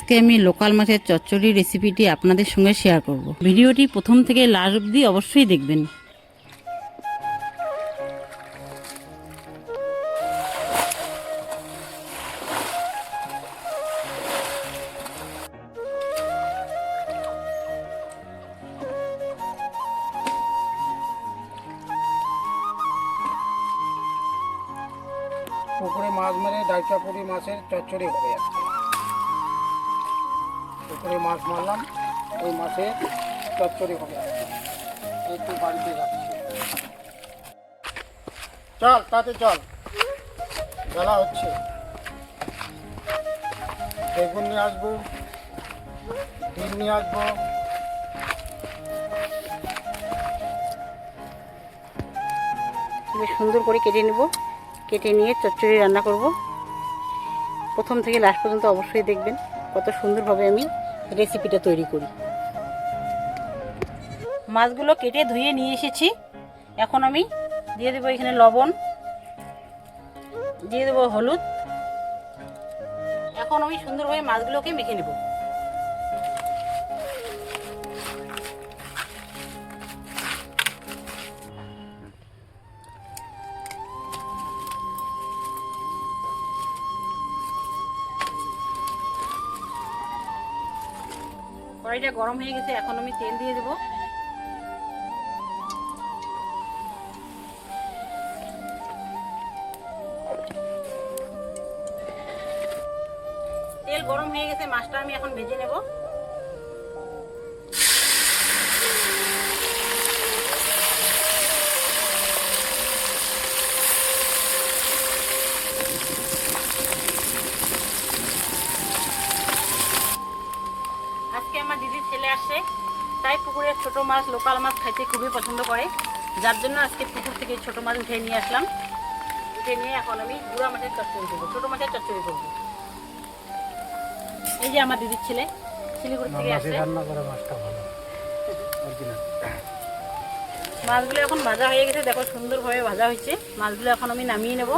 আজকে আমি লোকাল মাছের চচ্চড়ি রেসিপিটি আপনাদের সঙ্গে শেয়ার করব। ভিডিওটি প্রথম থেকে লাস্ট অবধি অবশ্যই দেখবেন। পুকুরে মাছ মেরে ডাইকাপুরি মাছের চচ্চড়ি হবে আজকে। পুকুরে মাছ মারলাম, ওই মাছের চচ্চড়ি হবে আজকে। একটু বাড়িতে যাচ্ছি, চল তাতে চল, বেলা হচ্ছে। বেগুন নিয়ে আসবো, ডিম নিয়ে আসবো, বেশ সুন্দর করে কেটে নেব। কেটে নিয়ে চচ্চড়ি রান্না করব। প্রথম থেকে লাস্ট পর্যন্ত অবশ্যই দেখবেন কত সুন্দরভাবে আমি রেসিপিটা তৈরি করি। মাছগুলো কেটে ধুয়ে নিয়ে এসেছি। এখন আমি দিয়ে দেবো এখানে লবণ, দিয়ে দেবো হলুদ। এখন আমি সুন্দরভাবে মাছগুলোকে মেখে নেব। কড়াইটা গরম হয়ে গেছে, এখন আমি তেল দিয়ে দেবো। তেল গরম হয়ে গেছে, মাছটা আমি এখন ভেজে নেব। আজকে আমার দিদির ছেলে আসছে, তাই পুকুরের ছোট মাছ, লোকাল মাছ খাইতে খুবই পছন্দ করে, যার জন্য আজকে পুকুর থেকে ছোট মাছ উঠে নিয়ে আসলাম। উঠে নিয়ে এখন আমি গুঁড়া মাছের চচ্চড়ি করবো, ছোট মাছের চচ্চড়ি করবো। এই যে আমার দিদির ছেলে শিলিগুড়ি থেকে আসছে। মাছগুলো এখন ভাজা হয়ে গেছে, দেখো সুন্দরভাবে ভাজা হয়েছে। মাছগুলো এখন আমি নামিয়ে নেব।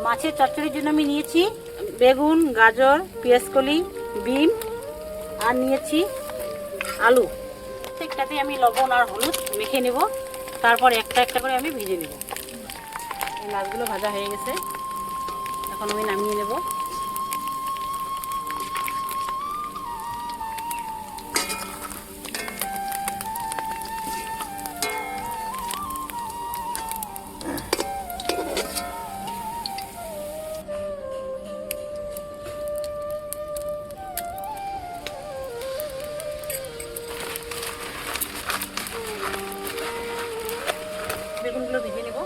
মাছের চচ্চড়ির জন্য আমি নিয়েছি বেগুন, গাজর, পেঁয়াজকলি, বিম আর নিয়েছি আলু। প্রত্যেকটাতে আমি লবণ আর হলুদ মেখে নেব, তারপর একটা একটা করে আমি ভেজে নেব। এই মাছগুলো ভাজা হয়ে গেছে, এখন আমি নামিয়ে নেব। বেগুনগুলো ভেজে নেব।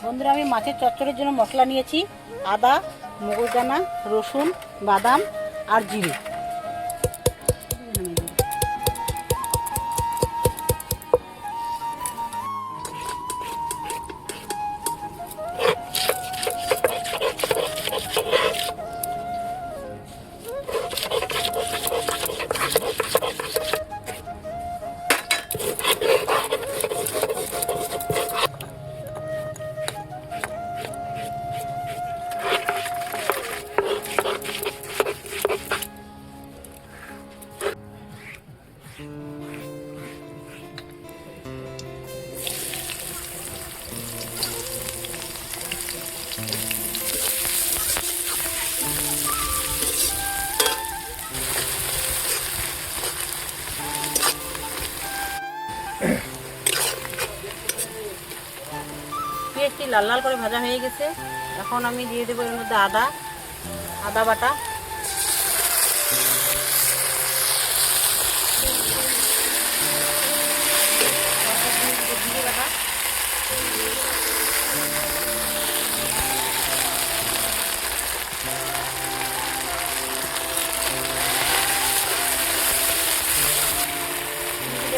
বন্ধুরা, আমি মাছের চচ্চড়ির জন্য মশলা নিয়েছি আদা, মগজদানা, রসুন, বাদাম আর জিরে। লাল লাল করে ভাজা হয়ে গেছে। এখন আমি দিয়ে দেবো এর মধ্যে আদা বাটা, জিরে বাটা,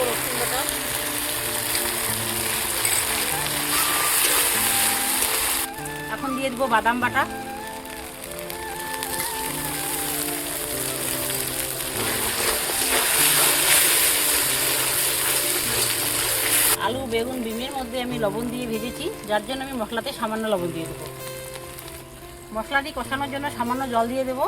রসুন বাটা, এখন দিয়ে দেবো বাদাম বাটা, আলু বেগুন ডিমের মধ্যে আমি লবণ দিয়ে ভেজেছি, যার জন্য আমি মশলাতে সামান্য লবণ দিয়ে দেবো। মশলাটি কষানোর জন্য সামান্য জল দিয়ে দেবো।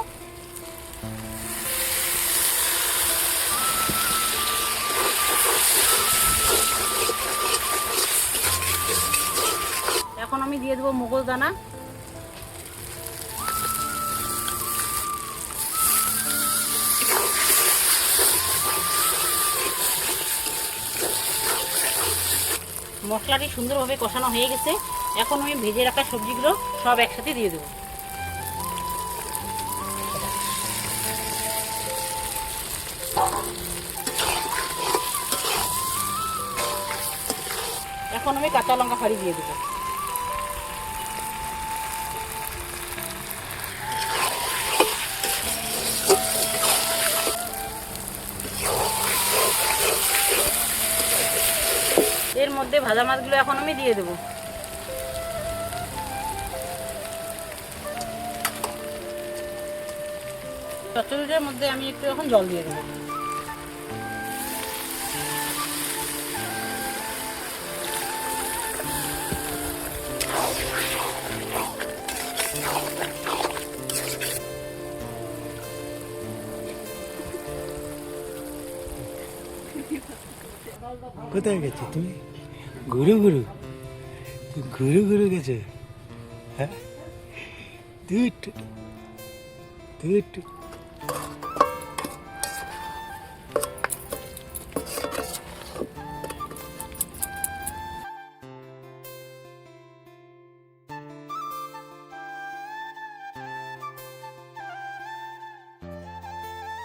এখন আমি দিয়ে দেবো মুগের দানা, মশলাটি সুন্দরভাবে কষানো হয়ে গেছে। এখন আমি ভেজে রাখা সবজিগুলো সব একসাথে দিয়ে দেবো। এখন আমি কাঁচা লঙ্কা ফাড়ি দিয়ে দেবো। এর মধ্যে ভাজা মাছগুলো এখন আমি দিয়ে দেবো। চচ্চড়িটার মধ্যে আমি একটু এখন জল দিয়ে দেবো। কোথায় গেছো তুমি? ঘুরু ঘুরু ঘুরু ঘুরু গেছে? হ্যাঁ,